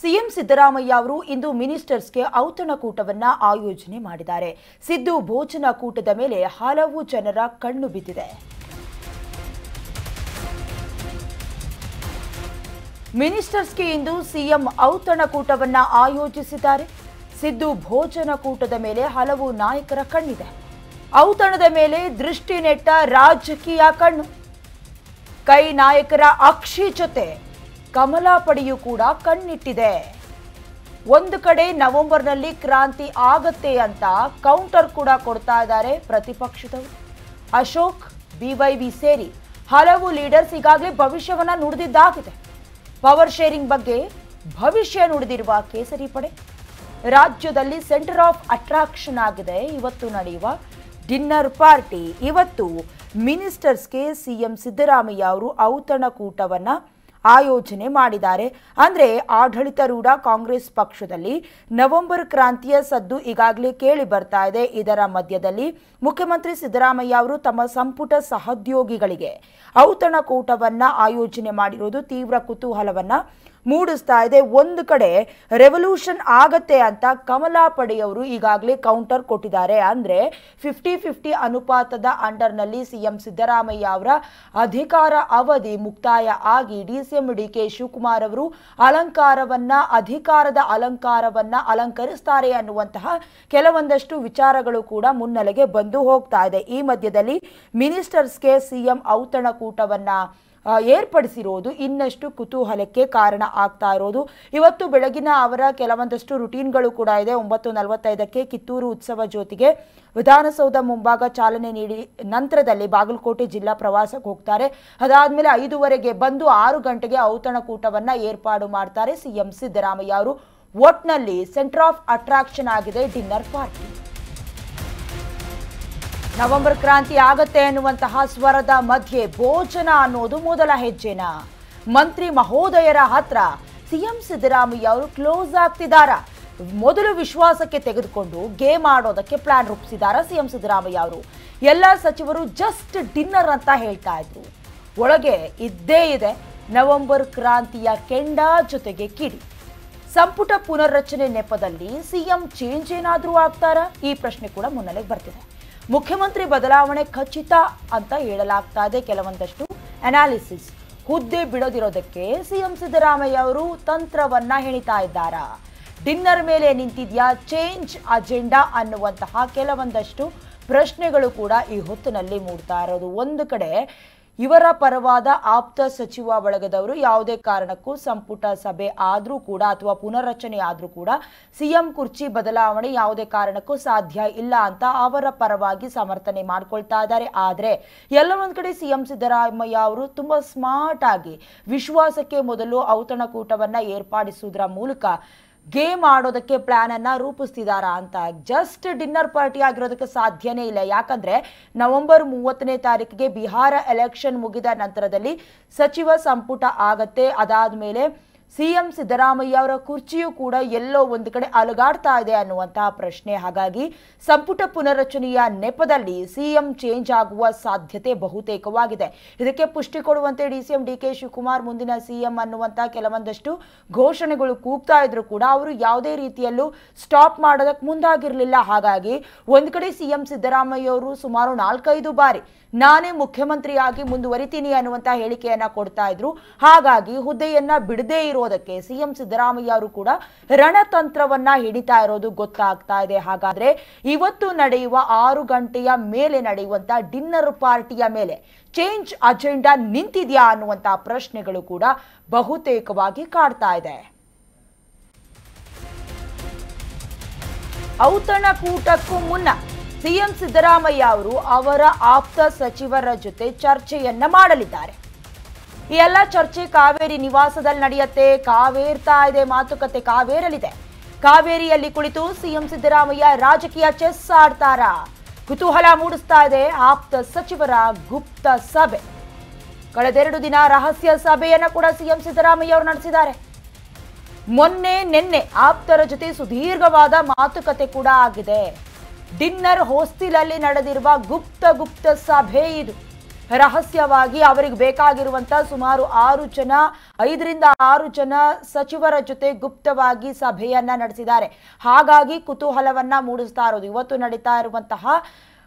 CM Siddaramaiah ಅವರು ಇಂದು ಮಿನಿಸ್ಟರ್ಸ್ಗೆ ಔತಣಕೂಟವನ್ನ ಆಯೋಜನೆ ಮಾಡಿದ್ದಾರೆ. ಸಿದ್ದು ಭೋಜನ ಕೂಟದ ಮೇಲೆ ಹಲವು ಜನರ ಕಣ್ಣು ಬಿದ್ದಿದೆ. ಮಿನಿಸ್ಟರ್ಸ್ಗೆ ಇಂದು ಸಿಎಂ ಔತಣಕೂಟವನ್ನ ಆಯೋಜಿಸಿದ್ದಾರೆ. ಸಿದ್ದು ಭೋಜನ ಕೂಟದ ಮೇಲೆ ಹಲವು ನಾಯಕರ ಕಣ್ಣಿದೆ. ಔತಣದ ಮೇಲೆ ದೃಷ್ಟಿ ನೆಟ್ಟ ರಾಜಕೀಯ ಕಣ್ಣು. ಕೈ ನಾಯಕರ ಅಕ್ಷಿ ಜೊತೆ ಕಮಲ ಪಡೆಯೂ ಕೂಡ ಕಣ್ಣಿಟ್ಟಿದೆ. ಒಂದು ಕಡೆ ನವೆಂಬರ್ನಲ್ಲಿ ಕ್ರಾಂತಿ ಆಗತ್ತೆ ಅಂತ ಕೌಂಟರ್ ಕೂಡ ಕೊಡ್ತಾ ಇದ್ದಾರೆ ಪ್ರತಿಪಕ್ಷದವರು. ಅಶೋಕ್, ಬಿವೈವಿ ಸೇರಿ ಹಲವು ಲೀಡರ್ಸ್ ಈಗಾಗಲೇ ಭವಿಷ್ಯವನ್ನ ನುಡಿದಿದ್ದಾಗಿದೆ. ಪವರ್ ಶೇರಿಂಗ್ ಬಗ್ಗೆ ಭವಿಷ್ಯ ನುಡಿದಿರುವ ಕೇಸರಿ ಪಡೆ ರಾಜ್ಯದಲ್ಲಿ ಸೆಂಟರ್ ಆಫ್ ಅಟ್ರಾಕ್ಷನ್ ಆಗಿದೆ. ಇವತ್ತು ನಡೆಯುವ ಡಿನ್ನರ್ ಪಾರ್ಟಿ. ಇವತ್ತು ಮಿನಿಸ್ಟರ್ಸ್ಗೆ ಸಿಎಂ ಸಿದ್ದರಾಮಯ್ಯ ಅವರು ಔತಣಕೂಟವನ್ನ ಆಯೋಜನೆ ಮಾಡಿದ್ದಾರೆ. ಅಂದರೆ ಆಡಳಿತಾರೂಢ ಕಾಂಗ್ರೆಸ್ ಪಕ್ಷದಲ್ಲಿ ನವೆಂಬರ್ ಕ್ರಾಂತಿಯ ಸದ್ದು ಈಗಾಗಲೇ ಕೇಳಿ ಬರ್ತಾ ಇದೆ. ಇದರ ಮಧ್ಯದಲ್ಲಿ ಮುಖ್ಯಮಂತ್ರಿ ಸಿದ್ದರಾಮಯ್ಯ ಅವರು ತಮ್ಮ ಸಂಪುಟ ಸಹೋದ್ಯೋಗಿಗಳಿಗೆ ಔತಣಕೂಟವನ್ನ ಆಯೋಜನೆ ಮಾಡಿರೋದು ತೀವ್ರ ಕುತೂಹಲವನ್ನ ಮೂಡಿಸ್ತಾ ಇದೆ. ಒಂದು ಕಡೆ ರೆವಲ್ಯೂಷನ್ ಆಗತ್ತೆ ಅಂತ ಕಮಲ ಪಡೆಯವರು ಈಗಾಗಲೇ ಕೌಂಟರ್ ಕೊಟ್ಟಿದ್ದಾರೆ. ಅಂದರೆ 50-50 ಅನುಪಾತದ ಅಂಡರ್ನಲ್ಲಿ ಸಿಎಂ ಸಿದ್ದರಾಮಯ್ಯ ಅವರ ಅಧಿಕಾರ ಅವಧಿ ಮುಕ್ತಾಯ ಆಗಿ ಡಿಸಿಎಂ ಡಿಕೆ ಶಿವಕುಮಾರ್ ಅವರು ಅಧಿಕಾರದ ಅಲಂಕಾರವನ್ನ ಅಲಂಕರಿಸ್ತಾರೆ ಅನ್ನುವಂತಹ ಕೆಲವೊಂದಷ್ಟು ವಿಚಾರಗಳು ಕೂಡ ಮುನ್ನೆಲೆಗೆ ಬಂದು ಹೋಗ್ತಾ ಇದೆ. ಈ ಮಧ್ಯದಲ್ಲಿ ಮಿನಿಸ್ಟರ್ಸ್ಗೆ ಸಿಎಂ ಔತಣಕೂಟವನ್ನ ಏರ್ಪಡಿಸಿರೋದು ಇನ್ನಷ್ಟು ಕುತೂಹಲಕ್ಕೆ ಕಾರಣ ಆಗ್ತಾ ಇರೋದು. ಇವತ್ತು ಬೆಳಗಿನ ಅವರ ಕೆಲವೊಂದಷ್ಟು ರುಟೀನ್ಗಳು ಕೂಡ ಇದೆ. 9:45ಕ್ಕೆ ಕಿತ್ತೂರು ಉತ್ಸವ ಜ್ಯೋತಿಗೆ ವಿಧಾನಸೌಧ ಮುಂಭಾಗ ಚಾಲನೆ ನೀಡಿ ನಂತರದಲ್ಲಿ ಬಾಗಲಕೋಟೆ ಜಿಲ್ಲಾ ಪ್ರವಾಸಕ್ಕೆ ಹೋಗ್ತಾರೆ. ಅದಾದ್ಮೇಲೆ 5:15ಗೆ ಬಂದು 6 ಗಂಟೆಗೆ ಔತಣಕೂಟವನ್ನ ಏರ್ಪಾಡು ಮಾಡ್ತಾರೆ ಸಿಎಂ ಸಿದ್ದರಾಮಯ್ಯ ಅವರು. ಒಟ್ನಲ್ಲಿ ಸೆಂಟರ್ ಆಫ್ ಅಟ್ರಾಕ್ಷನ್ ಆಗಿದೆ ಡಿನ್ನರ್ ಪಾರ್ಟಿ. ನವೆಂಬರ್ ಕ್ರಾಂತಿ ಆಗತ್ತೆ ಅನ್ನುವಂತಹ ಸ್ವರದ ಮಧ್ಯೆ ಭೋಜನ ಅನ್ನೋದು ಮೊದಲ ಹೆಜ್ಜೆನ. ಮಂತ್ರಿ ಮಹೋದಯರ ಹತ್ರ ಸಿಎಂ ಸಿದ್ದರಾಮಯ್ಯ ಅವರು ಕ್ಲೋಸ್ ಆಗ್ತಿದ್ದಾರ. ಮೊದಲು ವಿಶ್ವಾಸಕ್ಕೆ ತೆಗೆದುಕೊಂಡು ಗೇಮ್ ಆಡೋದಕ್ಕೆ ಪ್ಲಾನ್ ರೂಪಿಸಿದಾರ ಸಿಎಂ ಸಿದ್ದರಾಮಯ್ಯ ಅವರು. ಎಲ್ಲ ಸಚಿವರು ಜಸ್ಟ್ ಡಿನ್ನರ್ ಅಂತ ಹೇಳ್ತಾ ಇದ್ರು. ಒಳಗೆ ಇದ್ದೇ ಇದೆ ನವೆಂಬರ್ ಕ್ರಾಂತಿಯ ಕೆಂಡ ಜೊತೆಗೆ ಕಿಡಿ. ಸಂಪುಟ ಪುನರ್ರಚನೆ ನೆಪದಲ್ಲಿ ಸಿಎಂ ಚೇಂಜ್ ಏನಾದ್ರೂ ಆಗ್ತಾರಾ? ಈ ಪ್ರಶ್ನೆ ಕೂಡ ಮುನ್ನೆಲೆಗೆ ಬರ್ತಿದೆ. ಮುಖ್ಯಮಂತ್ರಿ ಬದಲಾವಣೆ ಖಚಿತ ಅಂತ ಹೇಳಲಾಗ್ತಾ ಇದೆ. ಕೆಲವೊಂದಷ್ಟು ಅನಾಲಿಸಿಸ್ ಹುದ್ದೆ ಬಿಡದಿರೋದಕ್ಕೆ ಸಿಎಂ ಸಿದ್ದರಾಮಯ್ಯ ಅವರು ತಂತ್ರವನ್ನ ಹೆಣಿತಾ ಇದ್ದಾರಾ? ಡಿನ್ನರ್ ಮೇಲೆ ನಿಂತಿದ್ಯಾ ಚೇಂಜ್ ಅಜೆಂಡಾ ಅನ್ನುವಂತಹ ಕೆಲವೊಂದಷ್ಟು ಪ್ರಶ್ನೆಗಳು ಕೂಡ ಈ ಹೊತ್ತಿನಲ್ಲಿ ಮೂಡ್ತಾ ಇರೋದು. ಒಂದು ಕಡೆ ಇವರ ಪರವಾದ ಆಪ್ತ ಸಚಿವ ಬಳಗದವರು ಯಾವುದೇ ಕಾರಣಕ್ಕೂ ಸಂಪುಟ ಸಭೆ ಆದರೂ ಕೂಡ ಅಥವಾ ಪುನರ್ರಚನೆ ಆದರೂ ಕೂಡ ಸಿಎಂ ಕುರ್ಚಿ ಬದಲಾವಣೆ ಯಾವುದೇ ಕಾರಣಕ್ಕೂ ಸಾಧ್ಯ ಇಲ್ಲ ಅಂತ ಅವರ ಪರವಾಗಿ ಸಮರ್ಥನೆ ಮಾಡ್ಕೊಳ್ತಾ ಇದ್ದಾರೆ. ಆದರೆ ಎಲ್ಲ ಒಂದು ಕಡೆ ಸಿಎಂ ಸಿದ್ದರಾಮಯ್ಯ ಅವರು ತುಂಬಾ ಸ್ಮಾರ್ಟ್ ಆಗಿ ವಿಶ್ವಾಸಕ್ಕೆ ಮೊದಲು ಔತಣಕೂಟವನ್ನ ಏರ್ಪಡಿಸುವುದರ ಮೂಲಕ ಗೇಮ್ ಆಡೋದಕ್ಕೆ ಪ್ಲಾನ್ ಅನ್ನ ರೂಪಿಸ್ತಿದಾರಾ ಅಂತ. ಜಸ್ಟ್ ಡಿನ್ನರ್ ಪಾರ್ಟಿ ಆಗಿರೋದಕ್ಕೆ ಸಾಧ್ಯನೇ ಇಲ್ಲ. ಯಾಕಂದ್ರೆ ನವೆಂಬರ್ 30ನೇ ತಾರೀಕಿಗೆ ಬಿಹಾರ ಎಲೆಕ್ಷನ್ ಮುಗಿದ ನಂತರದಲ್ಲಿ ಸಚಿವ ಸಂಪುಟ ಆಗತ್ತೆ. ಅದಾದ್ಮೇಲೆ ಸಿಎಂ ಸಿದ್ದರಾಮಯ್ಯ ಅವರ ಕುರ್ಚಿಯೂ ಕೂಡ ಎಲ್ಲೋ ಒಂದು ಕಡೆ ಅಲುಗಾಡ್ತಾ ಇದೆ ಅನ್ನುವಂತಹ ಪ್ರಶ್ನೆ. ಹಾಗಾಗಿ ಸಂಪುಟ ಪುನರ್ರಚನೆಯ ನೆಪದಲ್ಲಿ ಸಿಎಂ ಚೇಂಜ್ ಆಗುವ ಸಾಧ್ಯತೆ ಬಹುತೇಕವಾಗಿದೆ. ಇದಕ್ಕೆ ಪುಷ್ಟಿ ಕೊಡುವಂತೆ ಡಿಸಿಎಂ ಡಿಕೆ ಶಿವಕುಮಾರ್ ಮುಂದಿನ ಸಿಎಂ ಅನ್ನುವಂತಹ ಕೆಲವೊಂದಷ್ಟು ಘೋಷಣೆಗಳು ಕೂಗ್ತಾ ಇದ್ರು ಕೂಡ ಅವರು ಯಾವುದೇ ರೀತಿಯಲ್ಲೂ ಸ್ಟಾಪ್ ಮಾಡೋದಕ್ಕೆ ಮುಂದಾಗಿರಲಿಲ್ಲ. ಹಾಗಾಗಿ ಒಂದು ಕಡೆ ಸಿಎಂ ಸಿದ್ದರಾಮಯ್ಯ ಅವರು ಸುಮಾರು 4-5 ಬಾರಿ ನಾನೇ ಮುಖ್ಯಮಂತ್ರಿಯಾಗಿ ಮುಂದುವರಿತೀನಿ ಅನ್ನುವಂತ ಹೇಳಿಕೆಯನ್ನ ಕೊಡ್ತಾ ಇದ್ರು. ಹಾಗಾಗಿ ಹುದ್ದೆಯನ್ನ ಬಿಡದೇ ಇರೋದಕ್ಕೆ ಸಿಎಂ ಸಿದ್ದರಾಮಯ್ಯ ಅವರು ಕೂಡ ರಣತಂತ್ರವನ್ನ ಹಿಡಿತಾ ಇರೋದು ಗೊತ್ತಾಗ್ತಾ ಇದೆ. ಹಾಗಾದ್ರೆ ಇವತ್ತು ನಡೆಯುವ 6 ಗಂಟೆಯ ಮೇಲೆ ನಡೆಯುವಂತ ಡಿನ್ನರ್ ಪಾರ್ಟಿಯ ಮೇಲೆ ಚೇಂಜ್ ಅಜೆಂಡಾ ನಿಂತಿದ್ಯಾ ಅನ್ನುವಂತ ಪ್ರಶ್ನೆಗಳು ಕೂಡ ಬಹುತೇಕವಾಗಿ ಕಾಡ್ತಾ ಇದೆ. ಔತಣಕೂಟಕ್ಕೂ ಮುನ್ನ ಸಿಎಂ ಸಿದ್ದರಾಮಯ್ಯ ಅವರು ಅವರ ಆಪ್ತ ಸಚಿವರ ಜೊತೆ ಚರ್ಚೆಯನ್ನ ಮಾಡಲಿದ್ದಾರೆ. ಈ ಎಲ್ಲ ಚರ್ಚೆ ಕಾವೇರಿ ನಿವಾಸದಲ್ಲಿ ನಡೆಯುತ್ತೆ. ಕಾವೇರ್ತಾ ಇದೆ ಮಾತುಕತೆ, ಕಾವೇರಲಿದೆ. ಕಾವೇರಿಯಲ್ಲಿ ಕುಳಿತು ಸಿಎಂ ಸಿದ್ದರಾಮಯ್ಯ ರಾಜಕೀಯ ಚೆಸ್ ಆಡ್ತಾರ? ಕುತೂಹಲ ಮೂಡಿಸ್ತಾ ಇದೆ ಆಪ್ತ ಸಚಿವರ ಗುಪ್ತ ಸಭೆ. ಕಳೆದೆರಡು ದಿನ ರಹಸ್ಯ ಸಭೆಯನ್ನ ಕೂಡ ಸಿಎಂ ಸಿದ್ದರಾಮಯ್ಯ ಅವರು ನಡೆಸಿದ್ದಾರೆ. ನಿನ್ನೆ ಆಪ್ತರ ಜೊತೆ ಸುದೀರ್ಘವಾದ ಮಾತುಕತೆ ಕೂಡ ಆಗಿದೆ. ಡಿನ್ನರ್ ಹೋಸ್ಟೆಲ್ ಅಲ್ಲಿ ನಡೆದಿರುವ ಗುಪ್ತ ಸಭೆ ಇದು. ರಹಸ್ಯವಾಗಿ ಅವರಿಗೆ ಬೇಕಾಗಿರುವಂತ ಸುಮಾರು 5 ಜನ ಸಚಿವರ ಜೊತೆ ಗುಪ್ತವಾಗಿ ಸಭೆಯನ್ನ ನಡೆಸಿದ್ದಾರೆ. ಹಾಗಾಗಿ ಕುತೂಹಲವನ್ನ ಮೂಡಿಸ್ತಾ ಇರೋದು. ಇವತ್ತು ನಡೀತಾ ಇರುವಂತಹ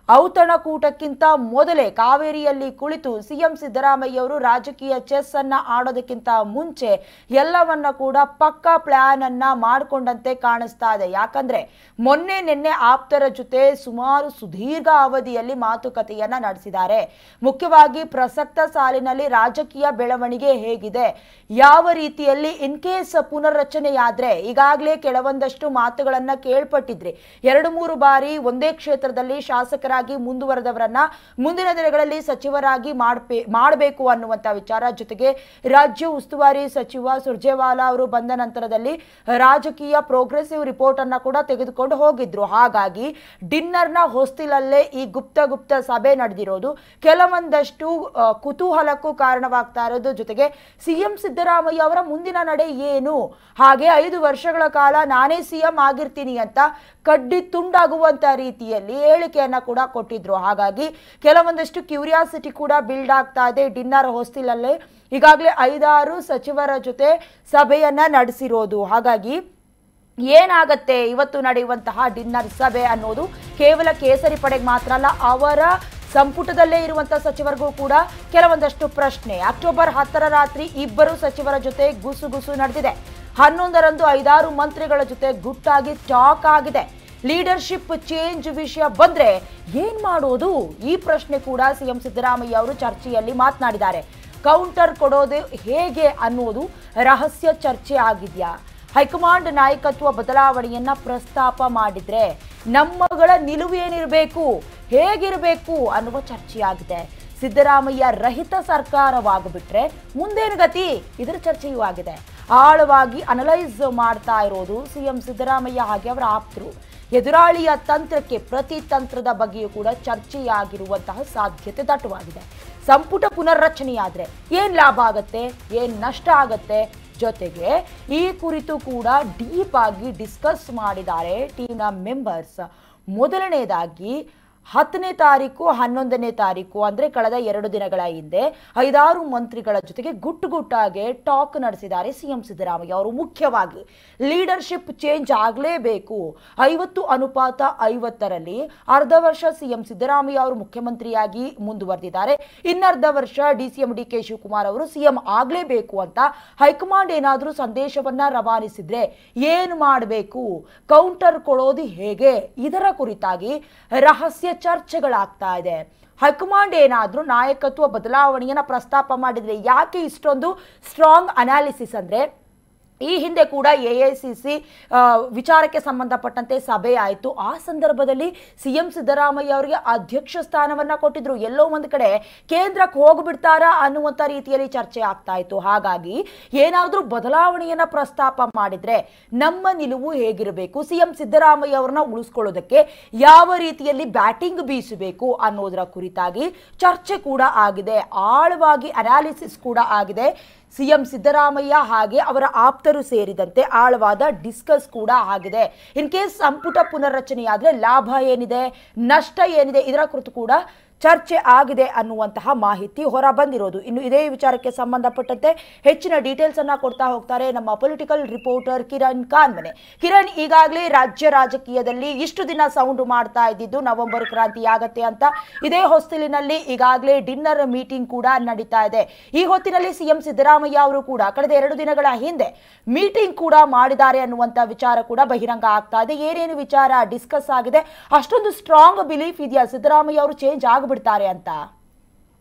ಔತಣಕೂಟಕ್ಕಿಂತ ಮೊದಲೇ ಕಾವೇರಿಯಲ್ಲಿ ಕುಳಿತು ಸಿಎಂ ಸಿದ್ದರಾಮಯ್ಯ ಅವರು ರಾಜಕೀಯ ಚೆಸ್ ಅನ್ನ ಆಡೋದಕ್ಕಿಂತ ಮುಂಚೆ ಎಲ್ಲವನ್ನ ಕೂಡ ಪಕ್ಕಾ ಪ್ಲಾನ್ ಅನ್ನ ಮಾಡಿಕೊಂಡಂತೆ ಕಾಣಿಸ್ತಾ ಇದೆ. ಯಾಕಂದ್ರೆ ನಿನ್ನೆ ಆಪ್ತರ ಜೊತೆ ಸುಮಾರು ಸುದೀರ್ಘ ಅವಧಿಯಲ್ಲಿ ಮಾತುಕತೆಯನ್ನ ನಡೆಸಿದ್ದಾರೆ. ಮುಖ್ಯವಾಗಿ ಪ್ರಸಕ್ತ ಸಾಲಿನಲ್ಲಿ ರಾಜಕೀಯ ಬೆಳವಣಿಗೆ ಹೇಗಿದೆ, ಯಾವ ರೀತಿಯಲ್ಲಿ ಇನ್ ಕೇಸ್ ಪುನರ್ರಚನೆಯಾದ್ರೆ, ಈಗಾಗಲೇ ಕೆಲವೊಂದಷ್ಟು ಮಾತುಗಳನ್ನ ಕೇಳ್ಪಟ್ಟಿದ್ರಿ. 2-3 ಬಾರಿ ಒಂದೇ ಕ್ಷೇತ್ರದಲ್ಲಿ ಶಾಸಕರ ಮುಂದುವರೆದವರನ್ನ ಮುಂದಿನ ದಿನಗಳಲ್ಲಿ ಸಚಿವರಾಗಿ ಮಾಡಬೇಕು ಅನ್ನುವಂತ ವಿಚಾರ. ಜೊತೆಗೆ ರಾಜ್ಯ ಉಸ್ತುವಾರಿ ಸಚಿವ ಸುರ್ಜೇವಾಲಾ ಅವರು ಬಂದ ನಂತರದಲ್ಲಿ ರಾಜಕೀಯ ಪ್ರೋಗ್ರೆಸಿವ್ ರಿಪೋರ್ಟ್ ಅನ್ನ ಕೂಡ ತೆಗೆದುಕೊಂಡು ಹೋಗಿದ್ರು. ಹಾಗಾಗಿ ಡಿನ್ನರ್ನ ಹೊಸ್ತಿಲಲ್ಲೇ ಈ ಗುಪ್ತ ಸಭೆ ನಡೆದಿರೋದು ಕೆಲವೊಂದಷ್ಟು ಕುತೂಹಲಕ್ಕೂ ಕಾರಣವಾಗ್ತಾ ಇರೋದು. ಜೊತೆಗೆ ಸಿಎಂ ಸಿದ್ದರಾಮಯ್ಯ ಅವರ ಮುಂದಿನ ನಡೆ ಏನು, ಹಾಗೆ 5 ವರ್ಷಗಳ ಕಾಲ ನಾನೇ ಸಿಎಂ ಆಗಿರ್ತೀನಿ ಅಂತ ಕಡ್ಡಿ ತುಂಡಾಗುವಂತ ರೀತಿಯಲ್ಲಿ ಹೇಳಿಕೆಯನ್ನ ಕೂಡ ಕೊಟ್ಟಿದ್ರು. ಹಾಗಾಗಿ ಕೆಲವೊಂದಷ್ಟು ಕ್ಯೂರಿಯಾಸಿಟಿ ಕೂಡ ಬಿಲ್ಡ್ ಆಗ್ತಾ ಇದೆ. ಡಿನ್ನರ್ ಹೊಸ್ತಿಲಲ್ಲೇ ಈಗಾಗಲೇ 5-6 ಸಚಿವರ ಜೊತೆ ಸಭೆಯನ್ನ ನಡೆಸಿರೋದು. ಹಾಗಾಗಿ ಏನಾಗತ್ತೆ ಇವತ್ತು ನಡೆಯುವಂತಹ ಡಿನ್ನರ್ ಸಭೆ ಅನ್ನೋದು ಕೇವಲ ಕೇಸರಿ ಪಡೆಗೆ ಮಾತ್ರ ಅಲ್ಲ, ಅವರ ಸಂಪುಟದಲ್ಲೇ ಇರುವಂತಹ ಸಚಿವರಿಗೂ ಕೂಡ ಕೆಲವೊಂದಷ್ಟು ಪ್ರಶ್ನೆ. ಅಕ್ಟೋಬರ್ 10ರ ರಾತ್ರಿ 2 ಸಚಿವರ ಜೊತೆ ಗುಸುಗುಸು ನಡೆದಿದೆ. 11ರಂದು 5-6 ಮಂತ್ರಿಗಳ ಜೊತೆ ಗುಟ್ಟಾಗಿ ಟಾಕ್ ಆಗಿದೆ. ಲೀಡರ್ಶಿಪ್ ಚೇಂಜ್ ವಿಷಯ ಬಂದ್ರೆ ಏನ್ ಮಾಡೋದು, ಈ ಪ್ರಶ್ನೆ ಕೂಡ ಸಿಎಂ ಸಿದ್ದರಾಮಯ್ಯ ಅವರು ಚರ್ಚೆಯಲ್ಲಿ ಮಾತನಾಡಿದ್ದಾರೆ. ಕೌಂಟರ್ ಕೊಡೋದು ಹೇಗೆ ಅನ್ನೋದು ರಹಸ್ಯ ಚರ್ಚೆ ಆಗಿದೆಯಾ, ಹೈಕಮಾಂಡ್ ನಾಯಕತ್ವ ಬದಲಾವಣೆಯನ್ನ ಪ್ರಸ್ತಾಪ ಮಾಡಿದ್ರೆ ನಮ್ಮಗಳ ನಿಲುವು ಏನಿರಬೇಕು, ಹೇಗಿರಬೇಕು ಅನ್ನುವ ಚರ್ಚೆಯಾಗಿದೆ. ಸಿದ್ದರಾಮಯ್ಯ ರಹಿತ ಸರ್ಕಾರವಾಗ್ಬಿಟ್ರೆ ಮುಂದೇನು ಗತಿ, ಇದರ ಚರ್ಚೆಯೂ ಆಗಿದೆ. ಆಳವಾಗಿ ಅನಲೈಸ್ ಮಾಡ್ತಾ ಇರೋದು ಸಿಎಂ ಸಿದ್ದರಾಮಯ್ಯ ಹಾಗೆ ಅವರ ಆಪ್ತರು. ಎದುರಾಳಿಯ ತಂತ್ರಕ್ಕೆ ಪ್ರತಿ ತಂತ್ರದ ಬಗ್ಗೆಯೂ ಕೂಡ ಚರ್ಚೆಯಾಗಿರುವಂತಹ ಸಾಧ್ಯತೆ ದಟ್ಟವಾಗಿದೆ. ಸಂಪುಟ ಪುನರ್ರಚನೆಯಾದ್ರೆ ಏನ್ ಲಾಭ ಆಗತ್ತೆ, ಏನ್ ನಷ್ಟ ಆಗತ್ತೆ, ಜೊತೆಗೆ ಈ ಕುರಿತು ಕೂಡ ಡೀಪ್ ಆಗಿ ಡಿಸ್ಕಸ್ ಮಾಡಿದ್ದಾರೆ ಟೀಮ್ನ ಮೆಂಬರ್ಸ್. ಮೊದಲನೇದಾಗಿ 10ನೇ ತಾರೀಕು 11ನೇ ತಾರೀಕು ಅಂದ್ರೆ ಕಳೆದ 2 ದಿನಗಳ ಹಿಂದೆ 5-6 ಮಂತ್ರಿಗಳ ಜೊತೆಗೆ ಗುಟ್ಟಾಗಿ ಟಾಕ್ ನಡೆಸಿದ್ದಾರೆ ಸಿಎಂ ಸಿದ್ದರಾಮಯ್ಯ ಅವರು. ಮುಖ್ಯವಾಗಿ ಲೀಡರ್ಶಿಪ್ ಚೇಂಜ್ ಆಗಲೇಬೇಕು. 50:50ರಲ್ಲಿ ಅರ್ಧ ವರ್ಷ ಸಿಎಂ ಸಿದ್ದರಾಮಯ್ಯ ಅವರು ಮುಖ್ಯಮಂತ್ರಿಯಾಗಿ ಮುಂದುವರೆದಿದ್ದಾರೆ. ಇನ್ನರ್ಧ ವರ್ಷ ಡಿಸಿಎಂ ಡಿಕೆ ಶಿವಕುಮಾರ್ ಅವರು ಸಿಎಂ ಆಗಲೇಬೇಕು ಅಂತ ಹೈಕಮಾಂಡ್ ಏನಾದರೂ ಸಂದೇಶವನ್ನ ರವಾನಿಸಿದ್ರೆ ಏನು ಮಾಡಬೇಕು, ಕೌಂಟರ್ ಕೊಡೋದು ಹೇಗೆ, ಇದರ ಕುರಿತಾಗಿ ರಹಸ್ಯ ಚರ್ಚೆಗಳಾಗ್ತಾ ಇದೆ. ಹೈಕಮಾಂಡ್ ಏನಾದ್ರೂ ನಾಯಕತ್ವ ಬದಲಾವಣೆಯನ್ನ ಪ್ರಸ್ತಾಪ ಮಾಡಿದ್ರೆ, ಯಾಕೆ ಇಷ್ಟೊಂದು ಸ್ಟ್ರಾಂಗ್ ಅನಾಲಿಸಿಸ್ ಅಂದ್ರೆ, ಈ ಹಿಂದೆ ಕೂಡ ಎಐಸಿಸಿ ವಿಚಾರಕ್ಕೆ ಸಂಬಂಧಪಟ್ಟಂತೆ ಸಭೆ ಆಯಿತು. ಆ ಸಂದರ್ಭದಲ್ಲಿ ಸಿಎಂ ಸಿದ್ದರಾಮಯ್ಯ ಅವರಿಗೆ ಅಧ್ಯಕ್ಷ ಸ್ಥಾನವನ್ನ ಕೊಟ್ಟಿದ್ರು. ಎಲ್ಲೋ ಒಂದು ಕಡೆ ಕೇಂದ್ರಕ್ಕೆ ಹೋಗ್ಬಿಡ್ತಾರಾ ಅನ್ನುವಂಥ ರೀತಿಯಲ್ಲಿ ಚರ್ಚೆ ಆಗ್ತಾ ಇತ್ತು. ಹಾಗಾಗಿ ಏನಾದರೂ ಬದಲಾವಣೆಯನ್ನ ಪ್ರಸ್ತಾಪ ಮಾಡಿದ್ರೆ ನಮ್ಮ ನಿಲುವು ಹೇಗಿರಬೇಕು, ಸಿಎಂ ಸಿದ್ದರಾಮಯ್ಯ ಅವರನ್ನ ಉಳಿಸ್ಕೊಳ್ಳೋದಕ್ಕೆ ಯಾವ ರೀತಿಯಲ್ಲಿ ಬ್ಯಾಟಿಂಗ್ ಬೀಸಬೇಕು ಅನ್ನೋದರ ಕುರಿತಾಗಿ ಚರ್ಚೆ ಕೂಡ ಆಗಿದೆ. ಆಳವಾಗಿ ಅನಾಲಿಸಿಸ್ ಕೂಡ ಆಗಿದೆ. ಸಿಎಂ ಸಿದ್ದರಾಮಯ್ಯ ಹಾಗೆ ಅವರ ಆಪ್ತರು ಸೇರಿದಂತೆ ಆಳವಾದ ಡಿಸ್ಕಸ್ ಕೂಡ ಆಗಿದೆ. ಇನ್ ಕೇಸ್ ಸಂಪುಟ ಪುನರ್ರಚನೆಯಾದ್ರೆ ಲಾಭ ಏನಿದೆ, ನಷ್ಟ ಏನಿದೆ, ಇದರ ಕುರಿತು ಕೂಡ ಚರ್ಚೆ ಆಗಿದೆ ಅನ್ನುವಂತಹ ಮಾಹಿತಿ ಹೊರ ಬಂದಿರೋದು. ಇನ್ನು ಇದೇ ವಿಚಾರಕ್ಕೆ ಸಂಬಂಧಪಟ್ಟಂತೆ ಹೆಚ್ಚಿನ ಡೀಟೇಲ್ಸ್ ಅನ್ನ ಕೊಡ್ತಾ ಹೋಗ್ತಾರೆ ನಮ್ಮ ಪೊಲಿಟಿಕಲ್ ರಿಪೋರ್ಟರ್ ಕಿರಣ್ ಕಾನ್ಮನೆ. ಕಿರಣ್, ಈಗಾಗಲೇ ರಾಜ್ಯ ರಾಜಕೀಯದಲ್ಲಿ ಇಷ್ಟು ದಿನ ಸೌಂಡ್ ಮಾಡ್ತಾ ಇದ್ದಿದ್ದು ನವೆಂಬರ್ ಕ್ರಾಂತಿ ಆಗತ್ತೆ ಅಂತ. ಇದೇ ಹೊಸ್ತಿಲಿನಲ್ಲಿ ಈಗಾಗಲೇ ಡಿನ್ನರ್ ಮೀಟಿಂಗ್ ಕೂಡ ನಡೀತಾ ಇದೆ. ಈ ಹೊತ್ತಿನಲ್ಲಿ ಸಿಎಂ ಸಿದ್ದರಾಮಯ್ಯ ಅವರು ಕೂಡ ಕಳೆದ 2 ದಿನಗಳ ಹಿಂದೆ ಮೀಟಿಂಗ್ ಕೂಡ ಮಾಡಿದ್ದಾರೆ ಅನ್ನುವಂಥ ವಿಚಾರ ಕೂಡ ಬಹಿರಂಗ ಆಗ್ತಾ ಇದೆ. ಏನೇನು ವಿಚಾರ ಡಿಸ್ಕಸ್ ಆಗಿದೆ, ಅಷ್ಟೊಂದು ಸ್ಟ್ರಾಂಗ್ ಬಿಲೀಫ್ ಇದೆಯಾ ಸಿದ್ದರಾಮಯ್ಯ ಅವರು ಚೇಂಜ್ ಬಿಡ್ತಾರೆ ಅಂತ?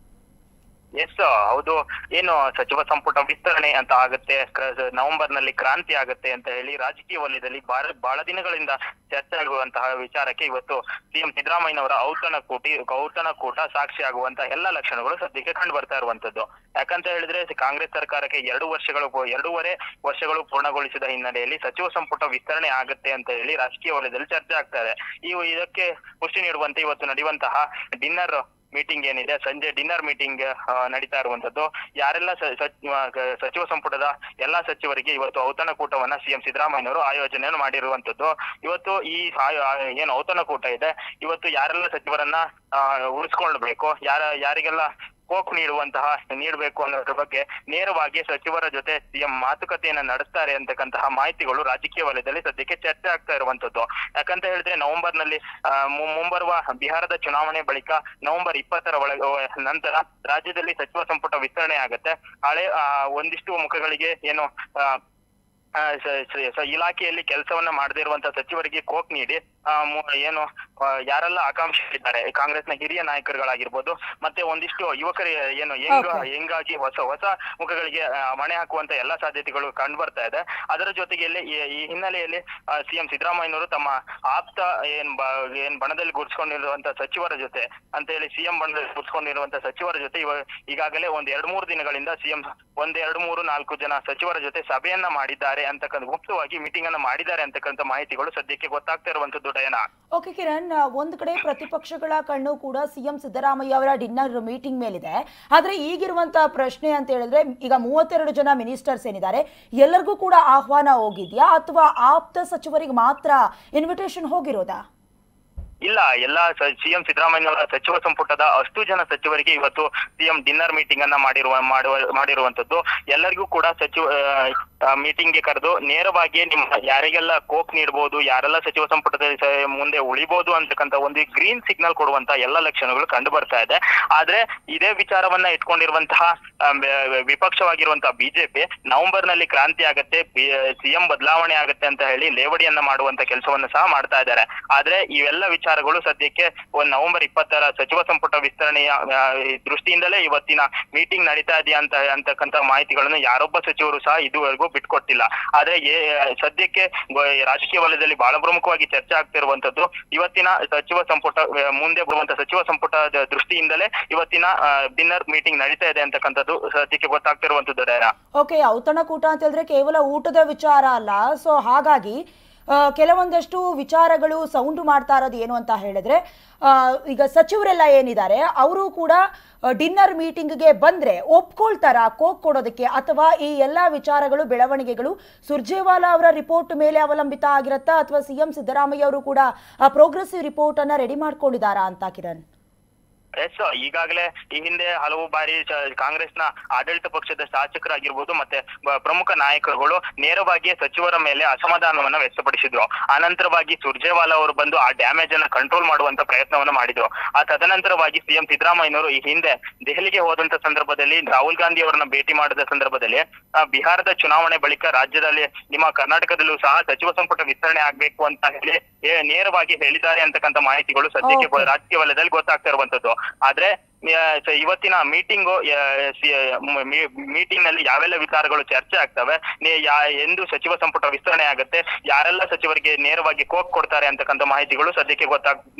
ಎಸ್, ಹೌದು. ಏನು ಸಚಿವ ಸಂಪುಟ ವಿಸ್ತರಣೆ ಅಂತ ಆಗುತ್ತೆ, ನವೆಂಬರ್ ನಲ್ಲಿ ಕ್ರಾಂತಿ ಆಗುತ್ತೆ ಅಂತ ಹೇಳಿ ರಾಜಕೀಯ ವಲಯದಲ್ಲಿ ಬಹಳ ದಿನಗಳಿಂದ ಚರ್ಚೆ ಆಗುವಂತಹ ವಿಚಾರಕ್ಕೆ ಇವತ್ತು ಸಿಎಂ ಸಿದ್ದರಾಮಯ್ಯನವರ ಔತಣಕೂಟ ಸಾಕ್ಷಿ ಆಗುವಂತಹ ಎಲ್ಲಾ ಲಕ್ಷಣಗಳು ಸದ್ಯಕ್ಕೆ ಕಂಡು ಬರ್ತಾ ಇರುವಂತದ್ದು. ಯಾಕಂತ ಹೇಳಿದ್ರೆ ಕಾಂಗ್ರೆಸ್ ಸರ್ಕಾರಕ್ಕೆ 2.5 ವರ್ಷಗಳು ಪೂರ್ಣಗೊಳಿಸಿದ ಹಿನ್ನೆಲೆಯಲ್ಲಿ ಸಚಿವ ಸಂಪುಟ ವಿಸ್ತರಣೆ ಆಗುತ್ತೆ ಅಂತ ಹೇಳಿ ರಾಜಕೀಯ ವಲಯದಲ್ಲಿ ಚರ್ಚೆ ಆಗ್ತಾ ಇದೆ. ಇದಕ್ಕೆ ಪುಷ್ಟಿ ನೀಡುವಂತೆ ಇವತ್ತು ನಡೆಯುವಂತಹ ಡಿನ್ನರ್ ಮೀಟಿಂಗ್ ಏನಿದೆ, ಸಂಜೆ ಡಿನ್ನರ್ ಮೀಟಿಂಗ್ ನಡೀತಾ ಇರುವಂತದ್ದು. ಯಾರೆಲ್ಲ ಸಚಿವ ಸಂಪುಟದ ಎಲ್ಲಾ ಸಚಿವರಿಗೆ ಇವತ್ತು ಔತಣಕೂಟವನ್ನ ಸಿಎಂ ಸಿದ್ದರಾಮಯ್ಯನವರು ಆಯೋಜನೆಯನ್ನು ಮಾಡಿರುವಂತದ್ದು. ಇವತ್ತು ಈ ಏನು ಔತಣಕೂಟ ಇದೆ, ಇವತ್ತು ಯಾರೆಲ್ಲ ಸಚಿವರನ್ನ ಉಳಿಸ್ಕೊಳ್ಬೇಕು, ಯಾರಿಗೆಲ್ಲ ಕೋಕ್ ನೀಡಬೇಕು ಅನ್ನೋದ್ರ ಬಗ್ಗೆ ನೇರವಾಗಿ ಸಚಿವರ ಜೊತೆ ಸಿಎಂ ಮಾತುಕತೆಯನ್ನ ನಡೆಸ್ತಾರೆ ಅಂತಕ್ಕಂತಹ ಮಾಹಿತಿಗಳು ರಾಜಕೀಯ ವಲಯದಲ್ಲಿ ಸದ್ಯಕ್ಕೆ ಚರ್ಚೆ ಆಗ್ತಾ ಇರುವಂತದ್ದು. ಯಾಕಂತ ಹೇಳಿದ್ರೆ ನವೆಂಬರ್ ನಲ್ಲಿ ಮುಂಬರುವ ಬಿಹಾರದ ಚುನಾವಣೆ ಬಳಿಕ ನವೆಂಬರ್ 20ರ ನಂತರ ರಾಜ್ಯದಲ್ಲಿ ಸಚಿವ ಸಂಪುಟ ವಿಸ್ತರಣೆ ಆಗುತ್ತೆ. ಹಳೆ ಒಂದಿಷ್ಟು ಮುಖಗಳಿಗೆ ಏನು ಇಲಾಖೆಯಲ್ಲಿ ಕೆಲಸವನ್ನ ಮಾಡದೇ ಇರುವಂತಹ ಸಚಿವರಿಗೆ ಕೋಕ್ ನೀಡಿ ಏನು ಯಾರೆಲ್ಲ ಆಕಾಂಕ್ಷಿಸಿದ್ದಾರೆ ಕಾಂಗ್ರೆಸ್ನ ಹಿರಿಯ ನಾಯಕರುಗಳಾಗಿರ್ಬೋದು ಮತ್ತೆ ಒಂದಿಷ್ಟು ಯುವಕರು ಏನು ಹೆಂಗಾಗಿ ಹೊಸ ಮುಖಗಳಿಗೆ ಮಣೆ ಹಾಕುವಂತ ಎಲ್ಲಾ ಸಾಧ್ಯತೆಗಳು ಕಂಡು ಬರ್ತಾ ಇದೆ. ಅದರ ಜೊತೆಗೆ ಈ ಹಿನ್ನೆಲೆಯಲ್ಲಿ ಸಿಎಂ ಸಿದ್ದರಾಮಯ್ಯನವರು ತಮ್ಮ ಆಪ್ತ ಏನ್ ಬಣದಲ್ಲಿ ಗುರುತಿಸಿಕೊಂಡಿರುವಂತಹ ಸಚಿವರ ಜೊತೆ ಅಂತ ಹೇಳಿ ಸಿಎಂ ಬಣದಲ್ಲಿ ಗುರುತಿಸಿಕೊಂಡಿರುವಂತಹ ಸಚಿವರ ಜೊತೆ ಈಗಾಗಲೇ 1-2-3 ದಿನಗಳಿಂದ ಸಿಎಂ 1-2-3-4 ಜನ ಸಚಿವರ ಜೊತೆ ಸಭೆಯನ್ನ ಮಾಡಿದ್ದಾರೆ ಅಂತಕ್ಕಂಥ ಗುಪ್ತವಾಗಿ ಮೀಟಿಂಗ್ ಅನ್ನ ಮಾಡಿದ್ದಾರೆ ಅಂತಕ್ಕಂಥ ಮಾಹಿತಿಗಳು ಸದ್ಯಕ್ಕೆ ಗೊತ್ತಾಗ್ತಾ ಇರುವಂತದ್ದು ಡಯನಾ. ಓಕೆ ಕಿರಣ್, ಒಂದು ಕಡೆ ಪ್ರತಿಪಕ್ಷಗಳ ಕಣ್ಣು ಕೂಡ ಸಿಎಂ ಸಿದ್ದರಾಮಯ್ಯ ಅವರ ಡಿನ್ನರ್ ಮೀಟಿಂಗ್ ಮೇಲಿದೆ. ಆದ್ರೆ ಈಗಿರುವಂತಹ ಪ್ರಶ್ನೆ ಅಂತ ಹೇಳಿದ್ರೆ ಈಗ 32 ಜನ ಮಿನಿಸ್ಟರ್ಸ್ ಏನಿದ್ದಾರೆ ಎಲ್ಲರಿಗೂ ಕೂಡ ಆಹ್ವಾನ ಹೋಗಿದ್ಯಾ ಅಥವಾ ಆಪ್ತ ಸಚಿವರಿಗೆ ಮಾತ್ರ ಇನ್ವಿಟೇಷನ್ ಹೋಗಿರೋದಾ? ಇಲ್ಲ, ಎಲ್ಲ ಸಿಎಂ ಸಿದ್ದರಾಮಯ್ಯನವರ ಸಚಿವ ಸಂಪುಟದ ಅಷ್ಟು ಜನ ಸಚಿವರಿಗೆ ಇವತ್ತು ಸಿಎಂ ಡಿನ್ನರ್ ಮೀಟಿಂಗ್ ಅನ್ನ ಮಾಡಿರುವಂತದ್ದು. ಎಲ್ಲರಿಗೂ ಕೂಡ ಮೀಟಿಂಗ್ ಗೆ ಕರೆದು ನೇರವಾಗಿ ಯಾರಿಗೆಲ್ಲ ಕೋಕ್ ನೀಡಬಹುದು, ಯಾರೆಲ್ಲ ಸಚಿವ ಸಂಪುಟದ ಮುಂದೆ ಉಳಿಬಹುದು ಅಂತಕ್ಕಂಥ ಒಂದು ಗ್ರೀನ್ ಸಿಗ್ನಲ್ ಕೊಡುವಂತ ಎಲ್ಲ ಲಕ್ಷಣಗಳು ಕಂಡು ಬರ್ತಾ ಇದೆ. ಆದ್ರೆ ಇದೇ ವಿಚಾರವನ್ನ ಇಟ್ಕೊಂಡಿರುವಂತಹ ವಿಪಕ್ಷವಾಗಿರುವಂತಹ ಬಿಜೆಪಿ ನವೆಂಬರ್ ನಲ್ಲಿ ಕ್ರಾಂತಿ ಆಗತ್ತೆ, ಸಿಎಂ ಬದಲಾವಣೆ ಆಗತ್ತೆ ಅಂತ ಹೇಳಿ ಲೇವಡಿಯನ್ನ ಮಾಡುವಂತ ಕೆಲಸವನ್ನ ಸಹ ಮಾಡ್ತಾ ಇದ್ದಾರೆ. ಆದ್ರೆ ಇವೆಲ್ಲ ವಿಚಾರಗಳು ಸದ್ಯಕ್ಕೆ ನವೆಂಬರ್ 20ರ ಸಚಿವ ಸಂಪುಟ ವಿಸ್ತರಣೆಯ ದೃಷ್ಟಿಯಿಂದಲೇ ಇವತ್ತಿನ ಮೀಟಿಂಗ್ ನಡೀತಾ ಇದೆಯಾ ಅಂತಕ್ಕಂಥ ಮಾಹಿತಿಗಳನ್ನು ಯಾರೊಬ್ಬ ಸಚಿವರು ಸಹ ಇದುವರೆಗೂ ಬಿಟ್ಕೊಟ್ಟಿಲ್ಲ. ಆದ್ರೆ ಸದ್ಯಕ್ಕೆ ರಾಜಕೀಯ ವಲಯದಲ್ಲಿ ಬಹಳ ಪ್ರಮುಖವಾಗಿ ಚರ್ಚೆ ಆಗ್ತಿರುವಂತದ್ದು ಇವತ್ತಿನ ಸಚಿವ ಸಂಪುಟ ಮುಂದೆ ಬರುವಂತ ಸಚಿವ ಸಂಪುಟದ ದೃಷ್ಟಿಯಿಂದಲೇ ಇವತ್ತಿನ ಡಿನ್ನರ್ ಮೀಟಿಂಗ್ ನಡೀತಾ ಇದೆ ಅಂತಕ್ಕಂಥದ್ದು ಸದ್ಯಕ್ಕೆ ಗೊತ್ತಾಗ್ತಿರುವಂತದ್ದು. ಓಕೆ, ಔತಣಕೂಟ ಅಂತ ಹೇಳಿದ್ರೆ ಕೇವಲ ಊಟದ ವಿಚಾರ ಅಲ್ಲ. ಸೊ ಹಾಗಾಗಿ ಕೆಲವೊಂದಷ್ಟು ವಿಚಾರಗಳು ಸೌಂಡು ಮಾಡ್ತಾ ಇರೋದು ಏನು ಅಂತ ಹೇಳಿದ್ರೆ ಈಗ ಸಚಿವರೆಲ್ಲ ಏನಿದ್ದಾರೆ ಅವರು ಕೂಡ ಡಿನ್ನರ್ ಮೀಟಿಂಗ್ಗೆ ಬಂದ್ರೆ ಒಪ್ಕೊಳ್ತಾರಾ ಕೋಕ್ ಕೊಡೋದಕ್ಕೆ, ಅಥವಾ ಈ ಎಲ್ಲಾ ವಿಚಾರಗಳು ಬೆಳವಣಿಗೆಗಳು ಸುರ್ಜೇವಾಲಾ ಅವರ ರಿಪೋರ್ಟ್ ಮೇಲೆ ಅವಲಂಬಿತ ಆಗಿರತ್ತಾ ಅಥವಾ ಸಿಎಂ ಸಿದ್ದರಾಮಯ್ಯ ಅವರು ಕೂಡ ಪ್ರೋಗ್ರೆಸಿವ್ ರಿಪೋರ್ಟ್ ಅನ್ನ ರೆಡಿ ಮಾಡ್ಕೊಂಡಿದ್ದಾರಾ ಅಂತ ಕಿರಣ್? ಎಸ್, ಈಗಾಗಲೇ ಈ ಹಿಂದೆ ಹಲವು ಬಾರಿ ಕಾಂಗ್ರೆಸ್ನ ಆಡಳಿತ ಪಕ್ಷದ ಶಾಸಕರಾಗಿರ್ಬೋದು ಮತ್ತೆ ಪ್ರಮುಖ ನಾಯಕರುಗಳು ನೇರವಾಗಿ ಸಚಿವರ ಮೇಲೆ ಅಸಮಾಧಾನವನ್ನ ವ್ಯಕ್ತಪಡಿಸಿದ್ರು. ಆನಂತರವಾಗಿ ಸುರ್ಜೇವಾಲಾ ಅವರು ಬಂದು ಆ ಡ್ಯಾಮೇಜ್ ಅನ್ನ ಕಂಟ್ರೋಲ್ ಮಾಡುವಂತ ಪ್ರಯತ್ನವನ್ನ ಮಾಡಿದ್ರು. ಆ ತದನಂತರವಾಗಿ ಸಿಎಂ ಸಿದ್ದರಾಮಯ್ಯನವರು ಈ ಹಿಂದೆ ದೆಹಲಿಗೆ ಹೋದಂತ ಸಂದರ್ಭದಲ್ಲಿ ರಾಹುಲ್ ಗಾಂಧಿ ಅವರನ್ನ ಭೇಟಿ ಮಾಡಿದ ಸಂದರ್ಭದಲ್ಲಿ ಬಿಹಾರದ ಚುನಾವಣೆ ಬಳಿಕ ರಾಜ್ಯದಲ್ಲಿ ನಿಮ್ಮ ಕರ್ನಾಟಕದಲ್ಲೂ ಸಹ ಸಚಿವ ಸಂಪುಟ ವಿಸ್ತರಣೆ ಆಗ್ಬೇಕು ಅಂತ ಹೇಳಿ ನೇರವಾಗಿ ಹೇಳಿದ್ದಾರೆ ಅಂತಕ್ಕಂಥ ಮಾಹಿತಿಗಳು ಸದ್ಯಕ್ಕೆ ರಾಜಕೀಯ ವಲಯದಲ್ಲಿ ಗೊತ್ತಾಗ್ತಾ ಇರುವಂತದ್ದು. ಆದ್ರೆ ಇವತ್ತಿನ ಮೀಟಿಂಗ್ ನಲ್ಲಿ ಯಾವೆಲ್ಲ ವಿಚಾರಗಳು ಚರ್ಚೆ ಆಗ್ತವೆ, ಎಂದು ಸಚಿವ ಸಂಪುಟ ವಿಸ್ತರಣೆ ಆಗುತ್ತೆ, ಯಾರೆಲ್ಲ ಸಚಿವರಿಗೆ ನೇರವಾಗಿ ಕೋಕ್ ಕೊಡ್ತಾರೆ ಅಂತಕ್ಕಂಥ ಮಾಹಿತಿಗಳು ಸದ್ಯಕ್ಕೆ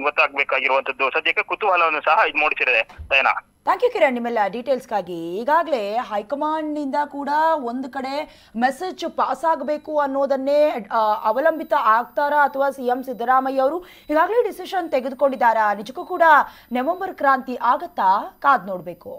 ಗೊತ್ತಾಗಬೇಕಾಗಿರುವಂತದ್ದು ಸದ್ಯಕ್ಕೆ ಕುತೂಹಲವನ್ನು ಸಹ ಇದು ಮೂಡಿಸಿದೆ. ದಯನಾ, ಥ್ಯಾಂಕ್ ಯು ಕಿರಣ್ ನಿಮ್ಮೆಲ್ಲ ಡೀಟೇಲ್ಸ್ಗಾಗಿ. ಈಗಾಗಲೇ ಹೈಕಮಾಂಡ್ ನಿಂದ ಕೂಡ ಒಂದು ಕಡೆ ಮೆಸೇಜ್ ಪಾಸ್ ಆಗಬೇಕು ಅನ್ನೋದನ್ನೇ ಅವಲಂಬಿತ ಆಗ್ತಾರಾ ಅಥವಾ ಸಿಎಂ ಸಿದ್ದರಾಮಯ್ಯ ಅವರು ಈಗಾಗಲೇ ಡಿಸಿಷನ್ ತೆಗೆದುಕೊಂಡಿದ್ದಾರಾ? ನಿಜಕ್ಕೂ ಕೂಡ ನವೆಂಬರ್ ಕ್ರಾಂತಿ ಆಗತ್ತಾ? ಕಾದ್ ನೋಡ್ಬೇಕು.